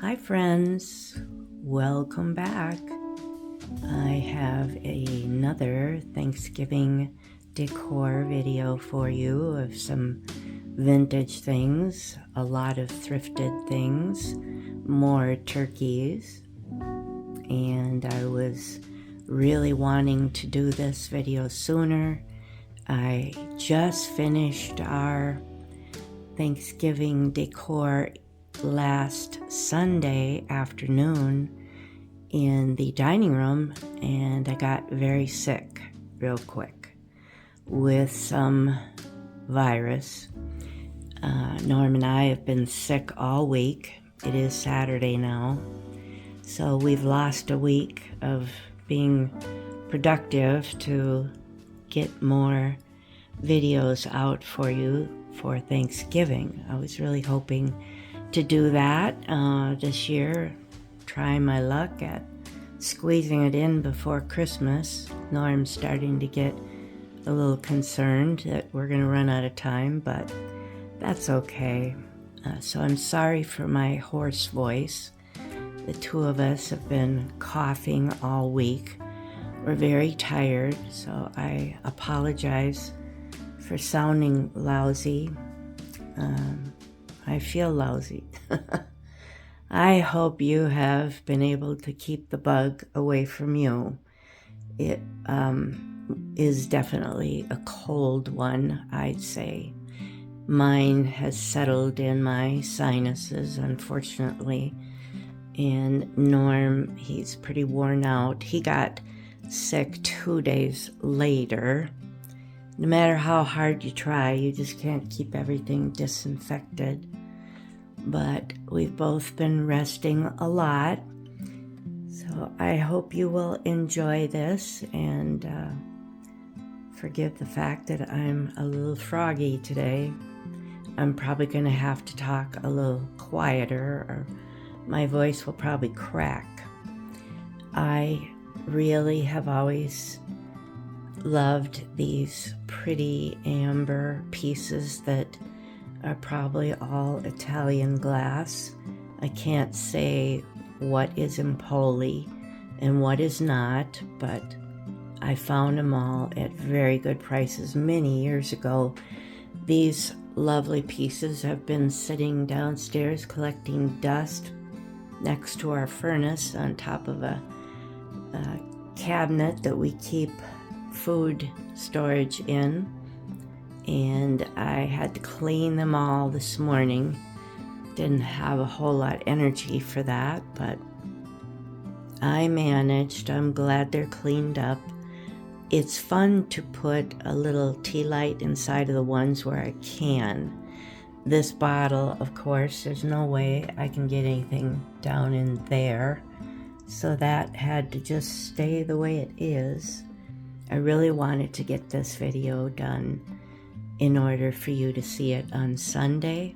Hi friends, welcome back. I have another Thanksgiving decor video for you of some vintage things, a lot of thrifted things, more turkeys, and I was really wanting to do this video sooner. I just finished our Thanksgiving decor last Sunday afternoon in the dining room, and I got very sick real quick with some virus. Norm and I have been sick all week. It is Saturday now, so we've lost a week of being productive to get more videos out for you for Thanksgiving. I was really hoping to do that this year, try my luck at squeezing it in before Christmas. Norm's starting to get a little concerned that we're going to run out of time, but that's okay. So I'm sorry for my hoarse voice. The two of us have been coughing all week. We're very tired, so I apologize for sounding lousy. I feel lousy. I hope you have been able to keep the bug away from you. It is definitely a cold one, I'd say. Mine has settled in my sinuses, unfortunately. And Norm, he's pretty worn out. He got sick 2 days later. No matter how hard you try, you just can't keep everything disinfected. But we've both been resting a lot. So I hope you will enjoy this and forgive the fact that I'm a little froggy today. I'm probably going to have to talk a little quieter, or my voice will probably crack. I really have always loved these pretty amber pieces that are probably all Italian glass. I can't say what is Empoli and what is not, but I found them all at very good prices many years ago. These lovely pieces have been sitting downstairs collecting dust next to our furnace on top of a cabinet that we keep food storage in, and I had to clean them all this morning. Didn't have a whole lot of energy for that, but I managed. I'm glad they're cleaned up. It's fun to put a little tea light inside of the ones where I can. This bottle, of course, there's no way I can get anything down in there, so that had to just stay the way it is. I really wanted to get this video done in order for you to see it on Sunday.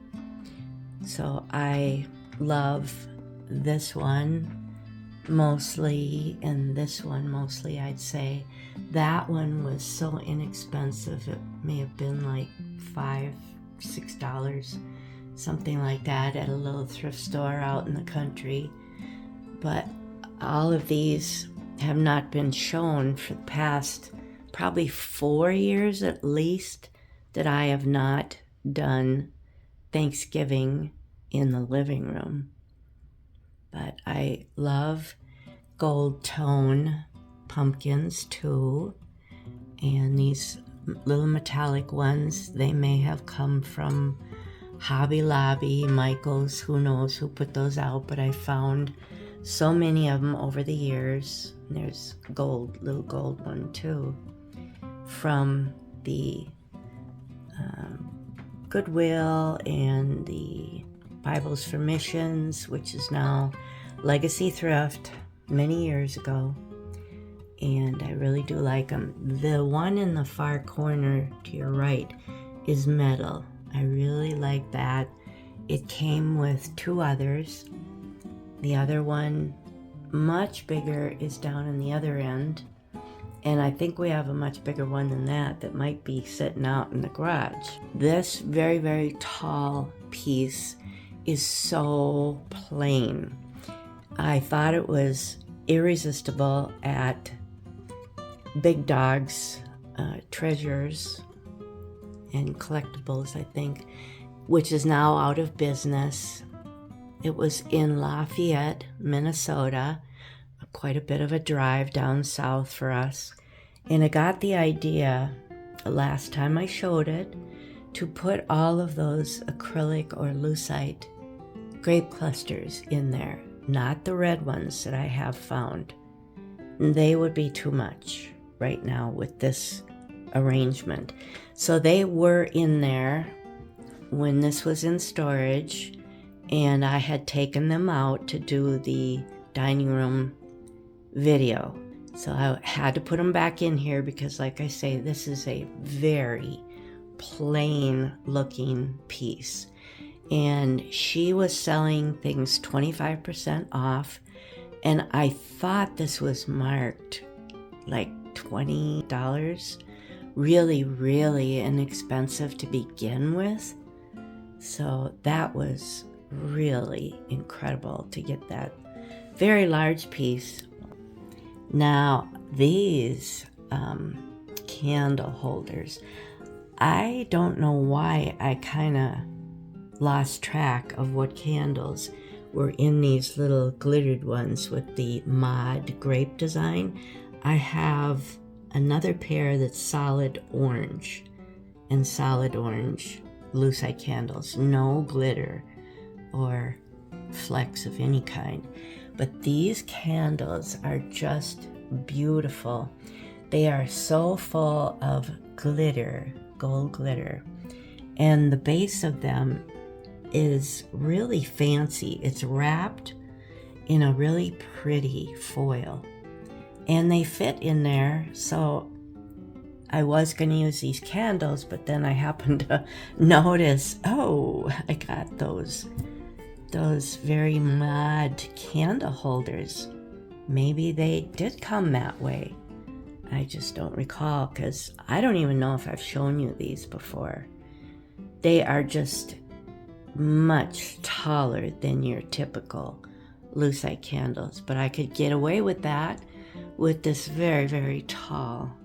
So I love this one mostly, and this one mostly, I'd say. That one was so inexpensive. It may have been like $5, $6, something like that, at a little thrift store out in the country. But all of these have not been shown for the past probably 4 years at least that I have not done Thanksgiving in the living room. But I love gold tone pumpkins too, and these little metallic ones, they may have come from Hobby Lobby, Michael's, who knows who put those out, but I found so many of them over the years. There's gold, little gold one too, from the Goodwill and the Bibles for Missions, which is now Legacy Thrift, many years ago. And I really do like them. The one in the far corner to your right is metal. I really like that. It came with 2 others. The other one, much bigger, is down in the other end. And I think we have a much bigger one than that might be sitting out in the garage. This very, very tall piece is so plain. I thought it was irresistible at Big Dog's Treasures and Collectibles, I think, which is now out of business. It was in Lafayette, Minnesota, quite a bit of a drive down south for us. And I got the idea last time I showed it to put all of those acrylic or lucite grape clusters in there, not the red ones that I have found. They would be too much right now with this arrangement. So they were in there when this was in storage, and I had taken them out to do the dining room video. So I had to put them back in here because, like I say, this is a very plain looking piece. And she was selling things 25% off, and I thought this was marked like $20. Really, really inexpensive to begin with. So that was really incredible to get that very large piece. Now, these candle holders, I don't know why I kind of lost track of what candles were in these little glittered ones with the mod grape design. I have another pair that's solid orange and solid orange lucite candles, no glitter or flecks of any kind. But these candles are just beautiful. They are so full of glitter, gold glitter, and the base of them is really fancy. It's wrapped in a really pretty foil, and they fit in there. So I was going to use these candles, but then I happened to notice, oh, I got those very mod candle holders. Maybe they did come that way. I just don't recall, because I don't even know if I've shown you these before. They are just much taller than your typical lucite candles, but I could get away with that with this very, very tall,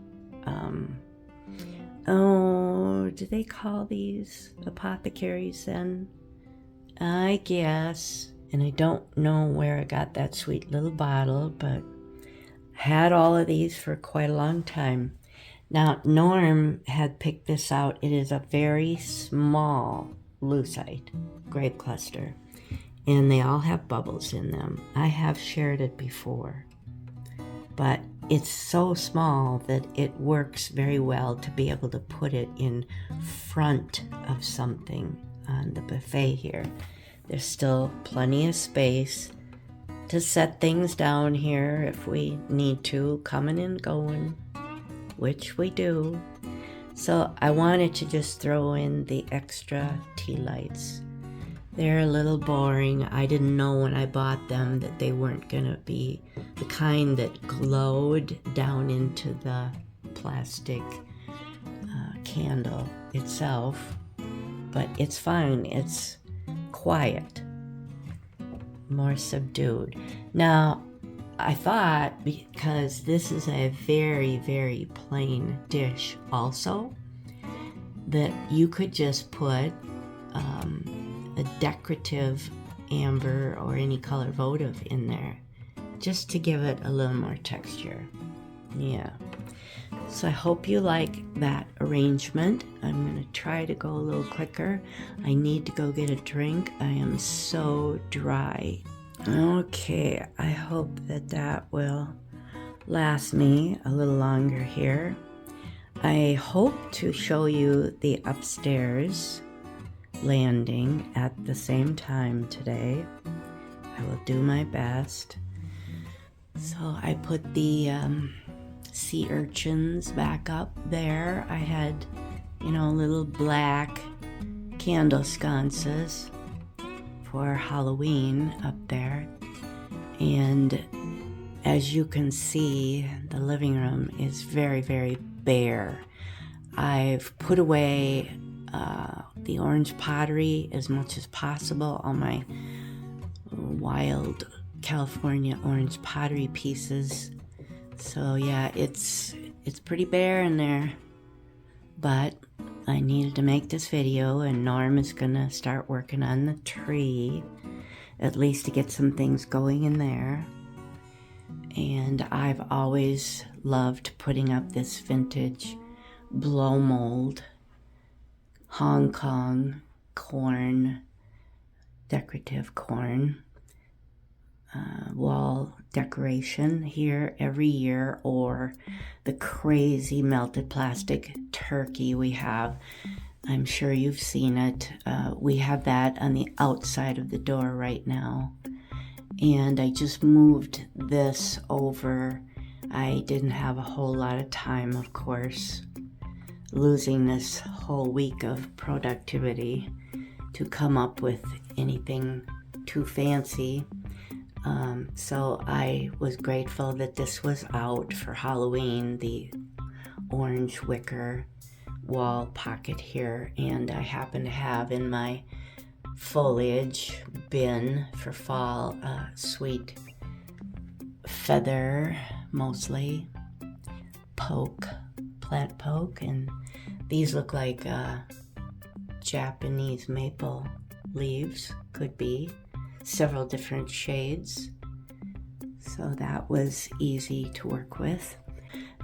do they call these apothecaries then? I guess. And I don't know where I got that sweet little bottle, but had all of these for quite a long time. Now, Norm had picked this out. It is a very small lucite grape cluster, and they all have bubbles in them. I have shared it before, but it's so small that it works very well to be able to put it in front of something on the buffet here. There's still plenty of space to set things down here if we need to, coming and going, which we do. So I wanted to just throw in the extra tea lights. They're a little boring. I didn't know when I bought them that they weren't gonna be the kind that glowed down into the plastic candle itself, but it's fine. It's quiet, more subdued. Now, I thought, because this is a very, very plain dish also, that you could just put a decorative amber or any color votive in there just to give it a little more texture. Yeah. So I hope you like that arrangement. I'm going to try to go a little quicker. I need to go get a drink. I am so dry. Okay, I hope that will last me a little longer here. I hope to show you the upstairs landing at the same time today. I will do my best. So I put the sea urchins back up there. I had, little black candle sconces for Halloween up there. And as you can see, the living room is very, very bare. I've put away the orange pottery as much as possible, all my wild California orange pottery pieces. So yeah, it's pretty bare in there, but I needed to make this video, and Norm is gonna start working on the tree, at least to get some things going in there. And I've always loved putting up this vintage blow mold Hong Kong corn, decorative corn wall decoration here every year, or the crazy melted plastic turkey we have. I'm sure you've seen it. We have that on the outside of the door right now. And I just moved this over. I didn't have a whole lot of time, of course, losing this whole week of productivity to come up with anything too fancy. So I was grateful that this was out for Halloween, the orange wicker wall pocket here, and I happen to have in my foliage bin for fall sweet feather, mostly plant poke, and these look like Japanese maple leaves, could be several different shades, so that was easy to work with.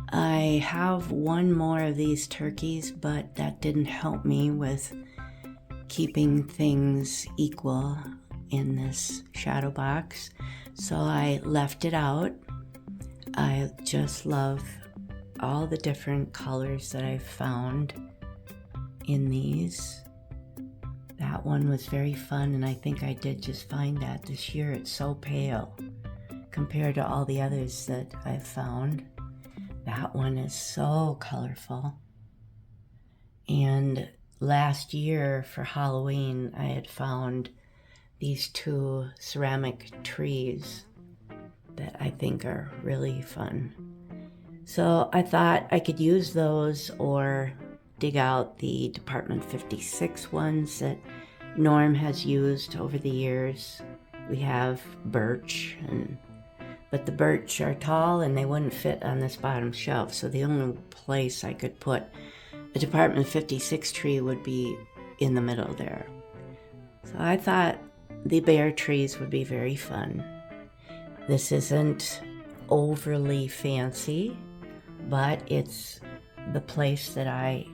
I have one more of these turkeys, but that didn't help me with keeping things equal in this shadow box, so I left it out. I just love all the different colors that I've found in these. That one was very fun, and I think I did just find that this year. It's so pale compared to all the others that I've found. That one is so colorful. And last year for Halloween, I had found these two ceramic trees that I think are really fun. So I thought I could use those or dig out the Department 56 ones that Norm has used over the years. We have birch, but the birch are tall and they wouldn't fit on this bottom shelf, so the only place I could put a Department 56 tree would be in the middle there. So I thought the bare trees would be very fun. This isn't overly fancy, but it's the place that I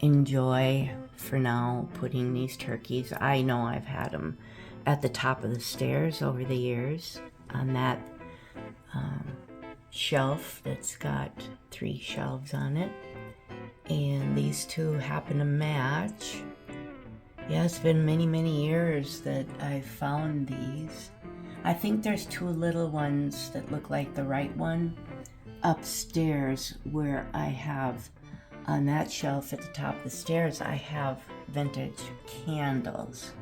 enjoy for now, putting these turkeys. I know I've had them at the top of the stairs over the years on that shelf that's got 3 shelves on it, and these two happen to match. Yeah, it's been many years that I've found these. I think there's 2 little ones that look like the right one upstairs, where I have on that shelf at the top of the stairs, I have vintage candles,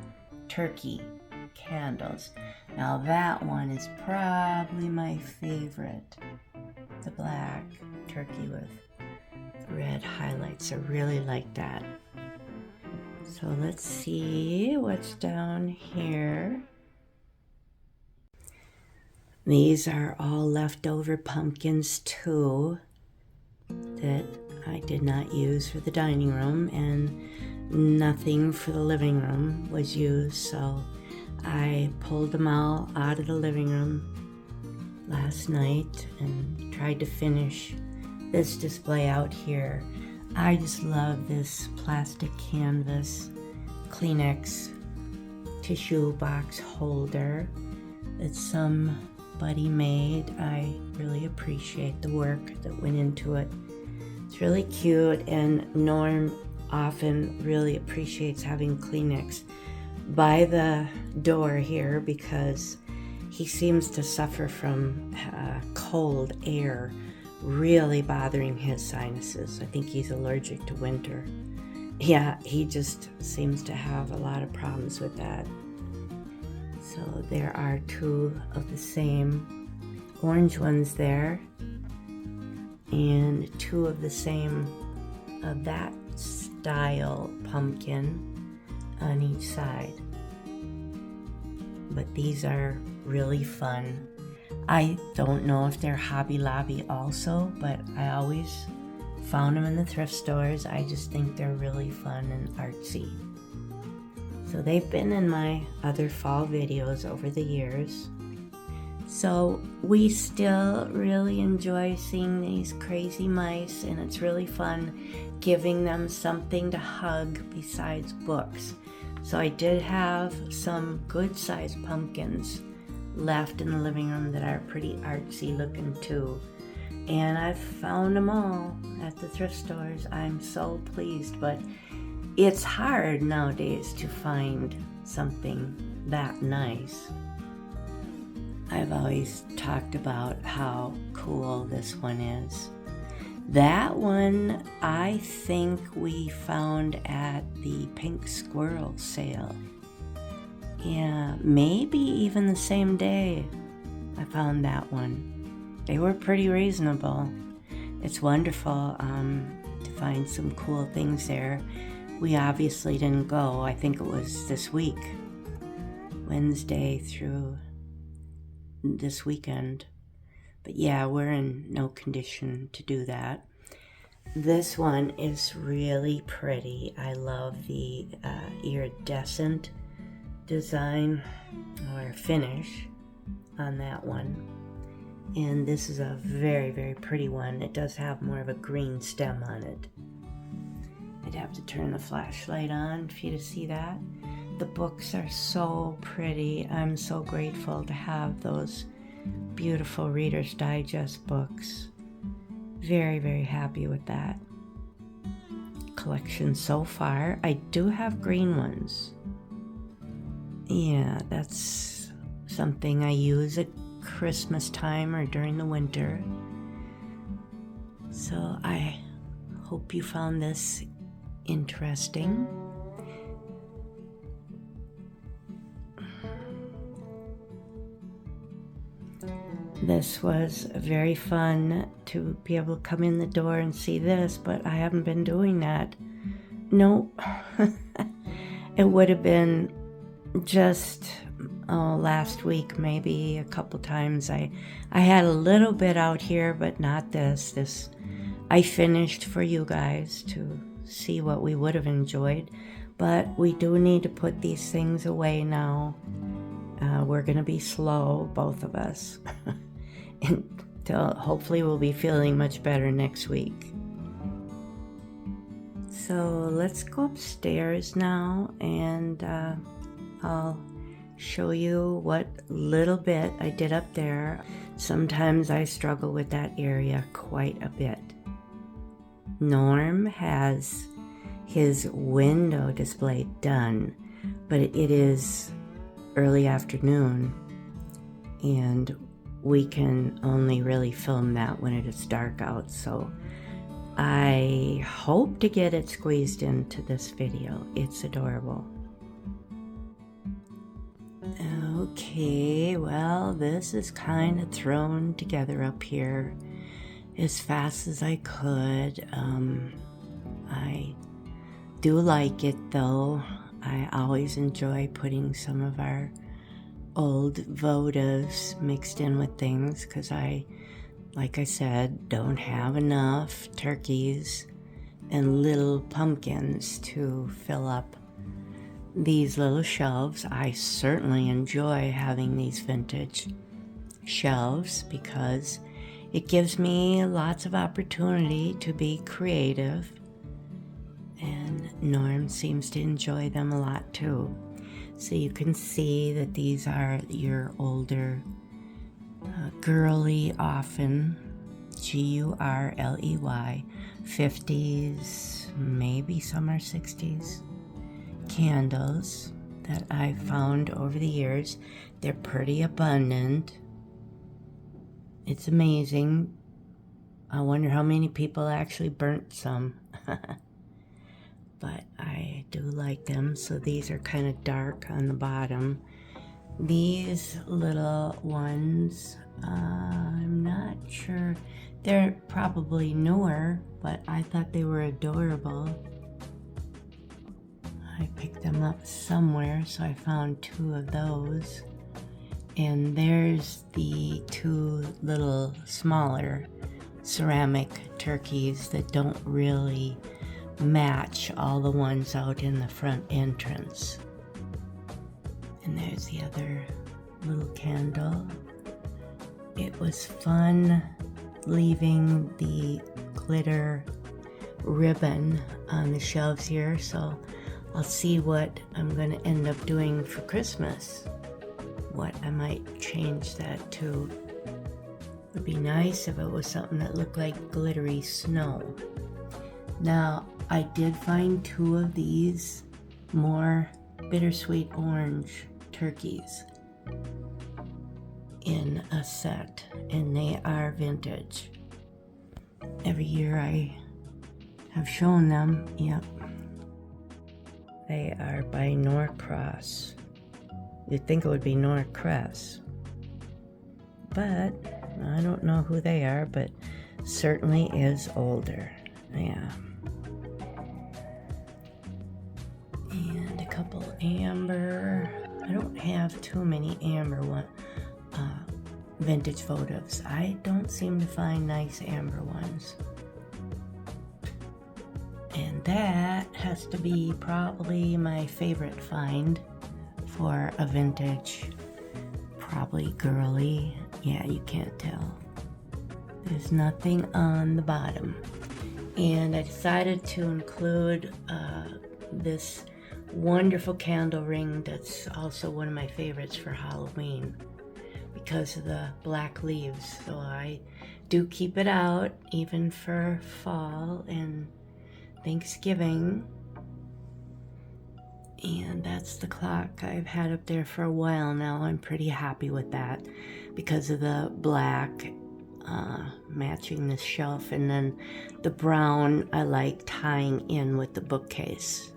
turkey candles. Now that one is probably my favorite, the black turkey with red highlights. I really like that. So let's see what's down here. These are all leftover pumpkins too that I did not use for the dining room, and nothing for the living room was used, so I pulled them all out of the living room last night and tried to finish this display out here. I just love this plastic canvas Kleenex tissue box holder that somebody made. I really appreciate the work that went into it. It's really cute, and Norm often really appreciates having Kleenex by the door here because he seems to suffer from cold air really bothering his sinuses. I think he's allergic to winter. Yeah, he just seems to have a lot of problems with that. So there are 2 of the same orange ones there, and 2 of the same of that style pumpkin on each side. But these are really fun. I don't know if they're Hobby Lobby also, but I always found them in the thrift stores. I just think they're really fun and artsy. So they've been in my other fall videos over the years. So we still really enjoy seeing these crazy mice, and it's really fun giving them something to hug besides books. So I did have some good-sized pumpkins left in the living room that are pretty artsy looking too. And I've found them all at the thrift stores. I'm so pleased, but it's hard nowadays to find something that nice. I've always talked about how cool this one is. That one I think we found at the Pink Squirrel sale. Yeah, maybe even the same day I found that one. They were pretty reasonable. It's wonderful to find some cool things there. We obviously didn't go. I think it was this week, Wednesday through this weekend. But yeah, we're in no condition to do that. This one is really pretty. I love the iridescent design or finish on that one. And this is a very, very pretty one. It does have more of a green stem on it. I'd have to turn the flashlight on for you to see that. The books are so pretty. I'm so grateful to have those beautiful Reader's Digest books. Very, very happy with that collection so far. I do have green ones. Yeah, that's something I use at Christmas time or during the winter. So I hope you found this interesting. This was very fun to be able to come in the door and see this, but I haven't been doing that. No, it would have been just last week, maybe a couple times. I had a little bit out here, but not this. This I finished for you guys to see what we would have enjoyed, but we do need to put these things away now. We're going to be slow, both of us. Until hopefully we'll be feeling much better next week. So let's go upstairs now, and I'll show you what little bit I did up there. Sometimes I struggle with that area quite a bit. Norm has his window display done, but it is early afternoon, and we can only really film that when it is dark out, so I hope to get it squeezed into this video. It's adorable. Okay, well, this is kind of thrown together up here as fast as I could. I do like it though. I always enjoy putting some of our old votives mixed in with things because like I said, don't have enough turkeys and little pumpkins to fill up these little shelves. I certainly enjoy having these vintage shelves because it gives me lots of opportunity to be creative, and Norm seems to enjoy them a lot too. So you can see that these are your older girly, often Gurley 50s, maybe some are 60s candles that I found over the years. They're pretty abundant. It's amazing. I wonder how many people actually burnt some. But I do like them. So these are kind of dark on the bottom. These little ones, I'm not sure. They're probably newer, but I thought they were adorable. I picked them up somewhere, so I found 2 of those. And there's the 2 little smaller ceramic turkeys that don't really match all the ones out in the front entrance. And there's the other little candle. It was fun leaving the glitter ribbon on the shelves here, so I'll see what I'm going to end up doing for Christmas. What I might change that to. It would be nice if it was something that looked like glittery snow. Now, I did find 2 of these more bittersweet orange turkeys in a set, and they are vintage. Every year I have shown them. Yep. They are by Norcross. You'd think it would be Norcrest, but I don't know who they are, but certainly is older. Yeah. And a couple amber. I don't have too many amber vintage photos. I don't seem to find nice amber ones. And that has to be probably my favorite find for a vintage, probably girly. Yeah, you can't tell. There's nothing on the bottom. And I decided to include this wonderful candle ring that's also one of my favorites for Halloween because of the black leaves. So I do keep it out even for fall and Thanksgiving. And that's the clock I've had up there for a while now. I'm pretty happy with that because of the black matching the shelf, and then the brown I like tying in with the bookcase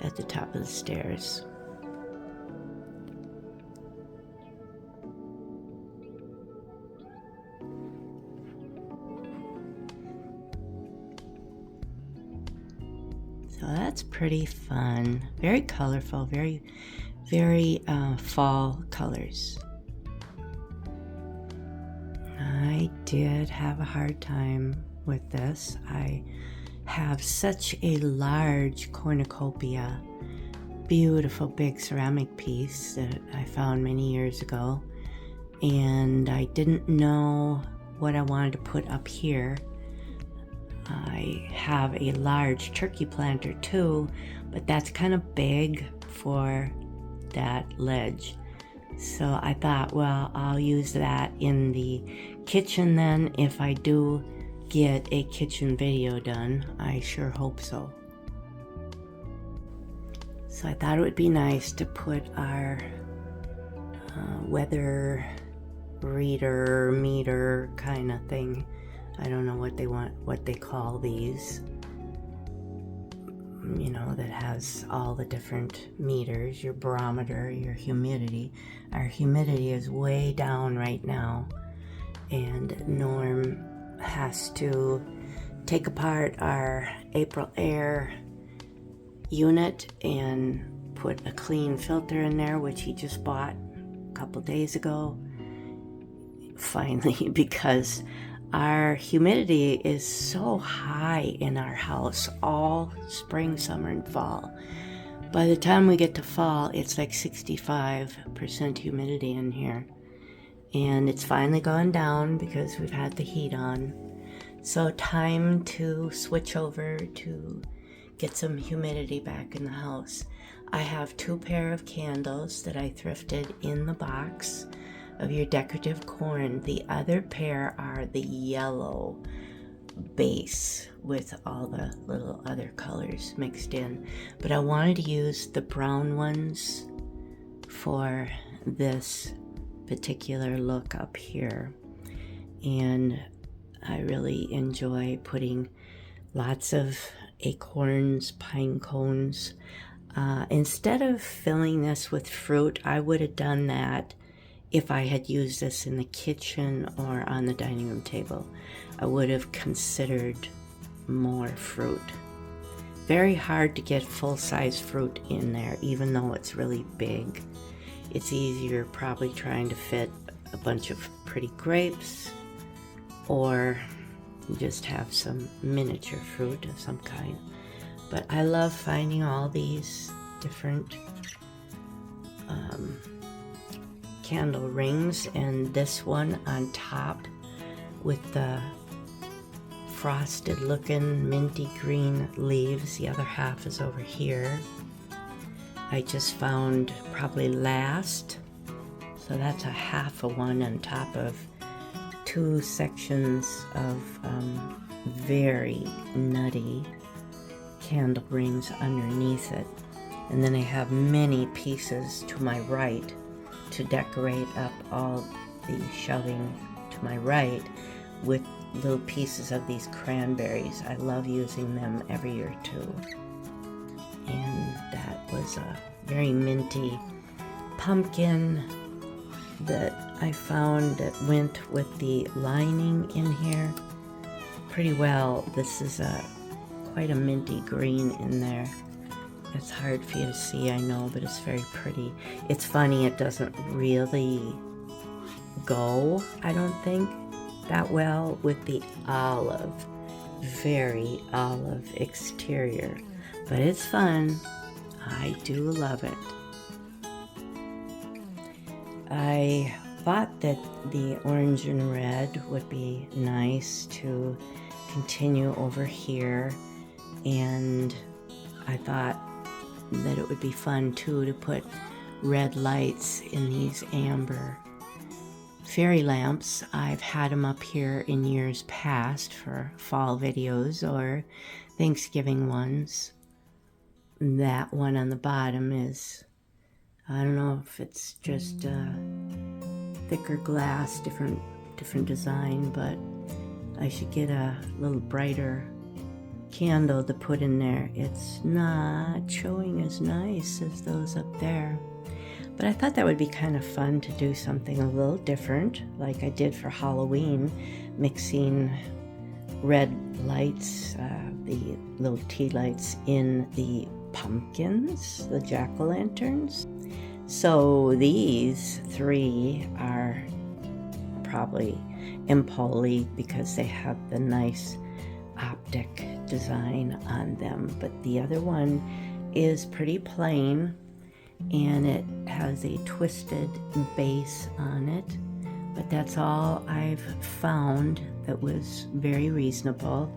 at the top of the stairs. So that's pretty fun. Very colorful, very fall colors. I did have a hard time with this. I have such a large cornucopia, beautiful big ceramic piece that I found many years ago, and I didn't know what I wanted to put up here. I have a large turkey planter too, but that's kind of big for that ledge. So I thought, well, I'll use that in the kitchen then if I do get a kitchen video done. I sure hope so. So I thought it would be nice to put our weather reader, meter kind of thing. I don't know what they call these. You know, that has all the different meters, your barometer, your humidity. Our humidity is way down right now, and Norm has to take apart our April Air unit and put a clean filter in there, which he just bought a couple days ago, finally, because our humidity is so high in our house all spring, summer, and fall. By the time we get to fall, it's like 65% humidity in here. And it's finally gone down because we've had the heat on. So time to switch over to get some humidity back in the house. I have 2 pair of candles that I thrifted in the box of your decorative corn. The other pair are the yellow base with all the little other colors mixed in, but I wanted to use the brown ones for this particular look up here. And I really enjoy putting lots of acorns, pine cones. Instead of filling this with fruit, I would have done that if I had used this in the kitchen or on the dining room table. I would have considered more fruit. very hard to get full-size fruit in there, even though it's really big. It's easier probably trying to fit a bunch of pretty grapes, or just have some miniature fruit of some kind. But I love finding all these different candle rings, and this one on top with the frosted looking minty green leaves. The other half is over here. I just found probably last, so that's a half a one on top of 2 sections of very nutty candle rings underneath it. And then I have many pieces to my right to decorate up all the shelving to my right with little pieces of these cranberries. I love using them every year too. And that was a very minty pumpkin that I found that went with the lining in here pretty well. This is quite a minty green in there. It's hard for you to see, I know, but it's very pretty. It's funny, it doesn't really go, I don't think, that well with the olive, very olive exterior. But it's fun. I do love it. I thought that the orange and red would be nice to continue over here, and I thought that it would be fun too to put red lights in these amber fairy lamps. I've had them up here in years past for fall videos or Thanksgiving ones. That one on the bottom is, I don't know if it's just thicker glass, different design, but I should get a little brighter candle to put in there. It's not showing as nice as those up there. But I thought that would be kind of fun to do something a little different, like I did for Halloween, mixing red lights, the little tea lights in the pumpkins, the jack-o'-lanterns. So these 3 are probably Empoli because they have the nice optic design on them, but the other one is pretty plain, and it has a twisted base on it. But that's all I've found that was very reasonable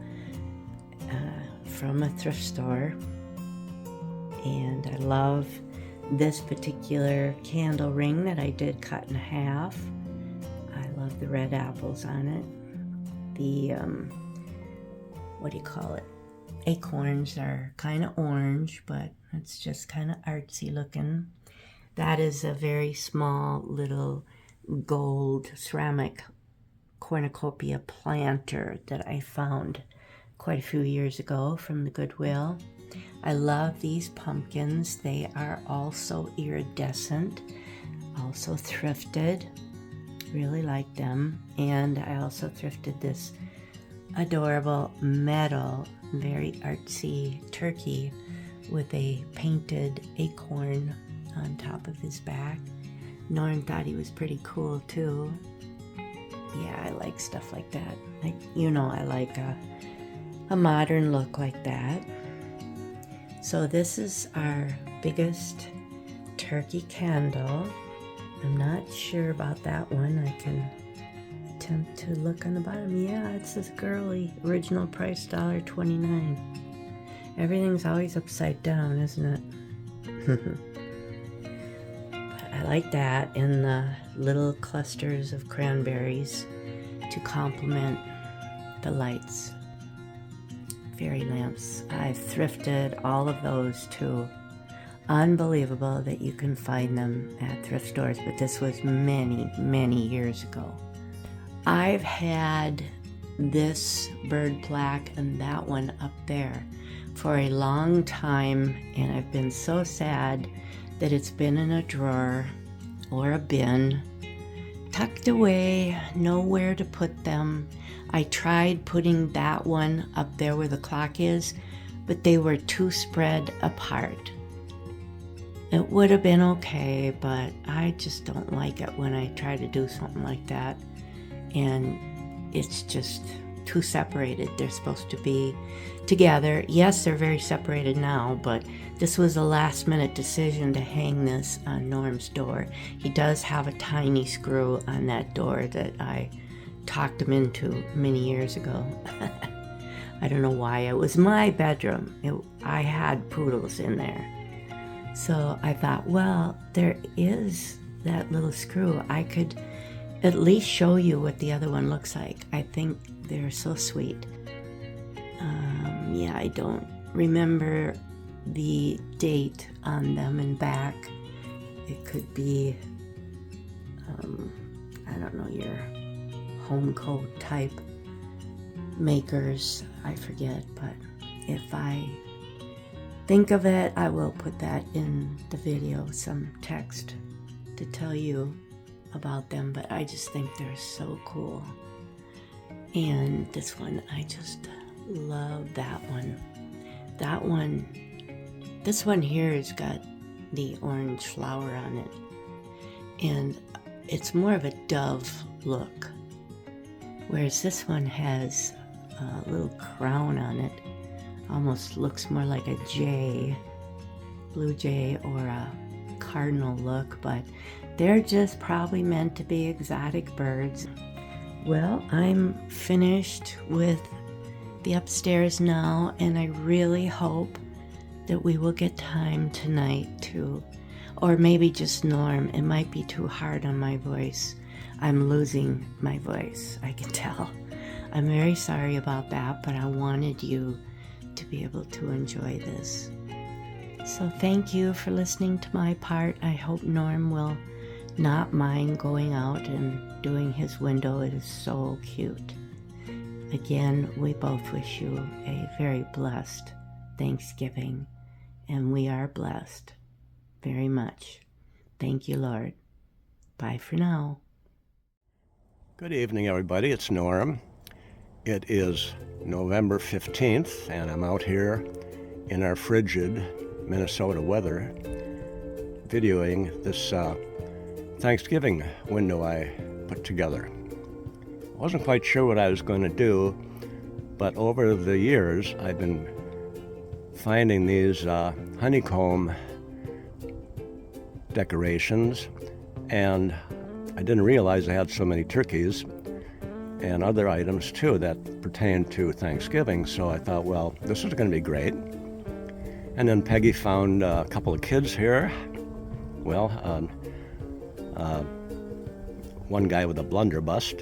from a thrift store. And I love this particular candle ring that I did cut in half. I love the red apples on it. The what do you call it? Acorns are kind of orange, but it's just kind of artsy looking. That is a very small little gold ceramic cornucopia planter that I found quite a few years ago from the Goodwill. I love these pumpkins. They are also iridescent, also thrifted. Really like them. And I also thrifted this adorable metal, very artsy turkey with a painted acorn on top of his back. Norm thought he was pretty cool too. Yeah, I like stuff like that. I like a modern look like that. So this is our biggest turkey candle. I'm not sure about that one. I can attempt to look on the bottom. Yeah, it's this girly. Original price $1.29. Everything's always upside down, isn't it? But I like that, and the little clusters of cranberries to complement the lights. Fairy lamps. I've thrifted all of those too. Unbelievable that you can find them at thrift stores, but this was many, many years ago. I've had this bird plaque and that one up there for a long time, and I've been so sad that it's been in a drawer or a bin, tucked away, nowhere to put them. I tried putting that one up there where the clock is, but they were too spread apart. It would have been okay, but I just don't like it when I try to do something like that and it's just too separated. They're supposed to be together. Yes, they're very separated now, but this was a last minute decision to hang this on Norm's door. He does have a tiny screw on that door that I talked him into many years ago. I don't know why. It was my bedroom. I had poodles in there. So I thought, well, there is that little screw. I could at least show you what the other one looks like. I think they're so sweet. Yeah, I don't remember the date on them in back. It could be, I don't know, your home code type makers. I forget, but if I think of it, I will put that in the video, some text to tell you about them, but I just think they're so cool. And this one, I just love that one. This one here has got the orange flower on it, and it's more of a dove look, whereas this one has a little crown on it. Almost looks more like a jay, blue jay, or a cardinal look, but they're just probably meant to be exotic birds. Well, I'm finished with the upstairs now, and I really hope that we will get time tonight to, or maybe just Norm. It might be too hard on my voice. I'm losing my voice, I can tell. I'm very sorry about that, but I wanted you to be able to enjoy this. So thank you for listening to my part. I hope Norm will not mind going out and doing his window. It is so cute. Again, we both wish you a very blessed Thanksgiving, and we are blessed very much. Thank you, Lord. Bye for now. Good evening, everybody. It's Norm. It is November 15th, and I'm out here in our frigid Minnesota weather videoing this Thanksgiving window I put together. I wasn't quite sure what I was going to do, but over the years I've been finding these honeycomb decorations, and I didn't realize I had so many turkeys and other items too that pertain to Thanksgiving, so I thought, well, this is going to be great. And then Peggy found a couple of kids here. Well, one guy with a blunderbuss,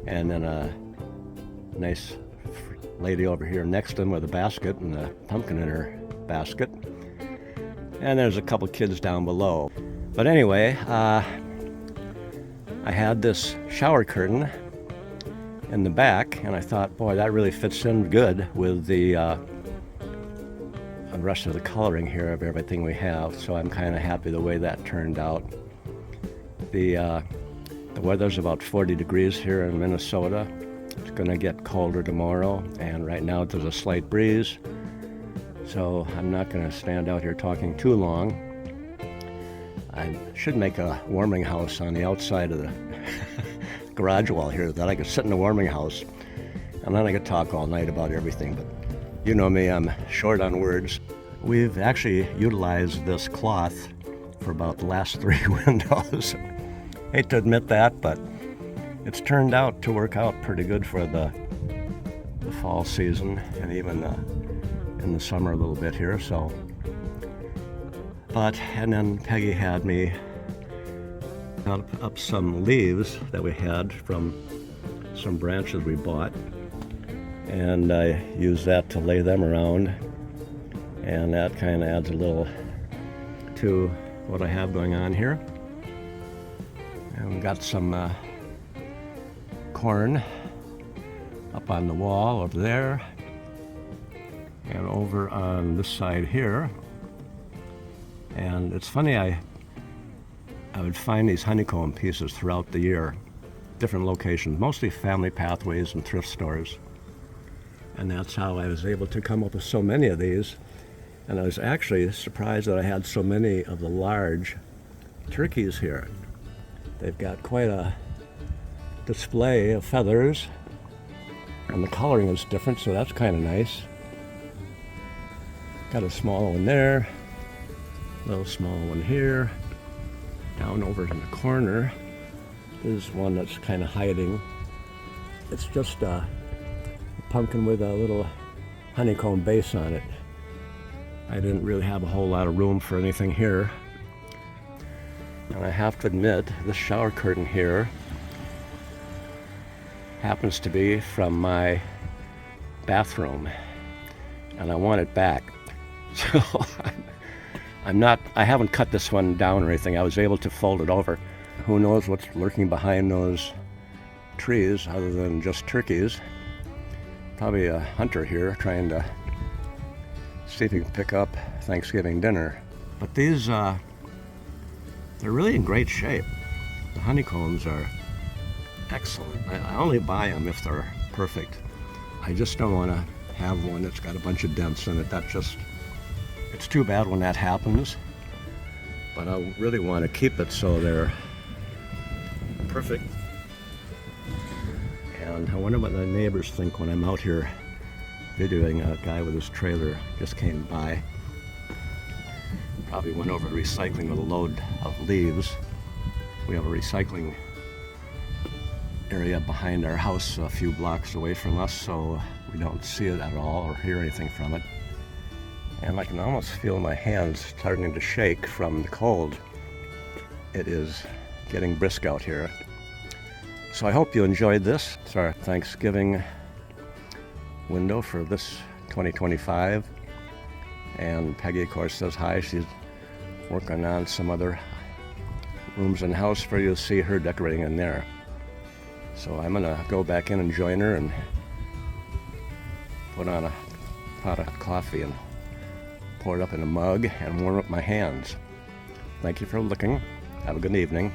and then a nice lady over here next to him with a basket and a pumpkin in her basket. And there's a couple kids down below. But anyway, I had this shower curtain in the back, and I thought, boy, that really fits in good with the rest of the coloring here of everything we have. So I'm kind of happy the way that turned out. The weather's about 40 degrees here in Minnesota. It's going to get colder tomorrow, and right now there's a slight breeze. So I'm not going to stand out here talking too long. I should make a warming house on the outside of the garage wall here that I could sit in the warming house, and then I could talk all night about everything. But you know me, I'm short on words. We've actually utilized this cloth for about the last 3 windows. Hate to admit that, but it's turned out to work out pretty good for the fall season, and even in the summer a little bit here. So, and then Peggy had me cut up some leaves that we had from some branches we bought, and I used that to lay them around, and that kind of adds a little to what I have going on here. And we got some corn up on the wall over there, and over on this side here. And it's funny, I would find these honeycomb pieces throughout the year, different locations, mostly family pathways and thrift stores. And that's how I was able to come up with so many of these. And I was actually surprised that I had so many of the large turkeys here. They've got quite a display of feathers, and the coloring is different, so that's kind of nice. Got a small one there, a little small one here. Down over in the corner is one that's kind of hiding. It's just a pumpkin with a little honeycomb base on it. I didn't really have a whole lot of room for anything here. And I have to admit, this shower curtain here happens to be from my bathroom, and I want it back. So I haven't cut this one down or anything. I was able to fold it over. Who knows what's lurking behind those trees other than just turkeys. Probably a hunter here trying to see if he can pick up Thanksgiving dinner. But these, they're really in great shape. The honeycombs are excellent. I only buy them if they're perfect. I just don't want to have one that's got a bunch of dents in it. It's too bad when that happens. But I really want to keep it so they're perfect. And I wonder what the neighbors think when I'm out here videoing. A guy with his trailer just came by. Probably went over recycling with a load of leaves. We have a recycling area behind our house a few blocks away from us, so we don't see it at all or hear anything from it. And I can almost feel my hands starting to shake from the cold. It is getting brisk out here. So I hope you enjoyed this. It's our Thanksgiving window for this 2025. And Peggy, of course, says hi. She's working on some other rooms in the house for you to see her decorating in there. So I'm gonna go back in and join her and put on a pot of coffee and pour it up in a mug and warm up my hands. Thank you for looking. Have a good evening.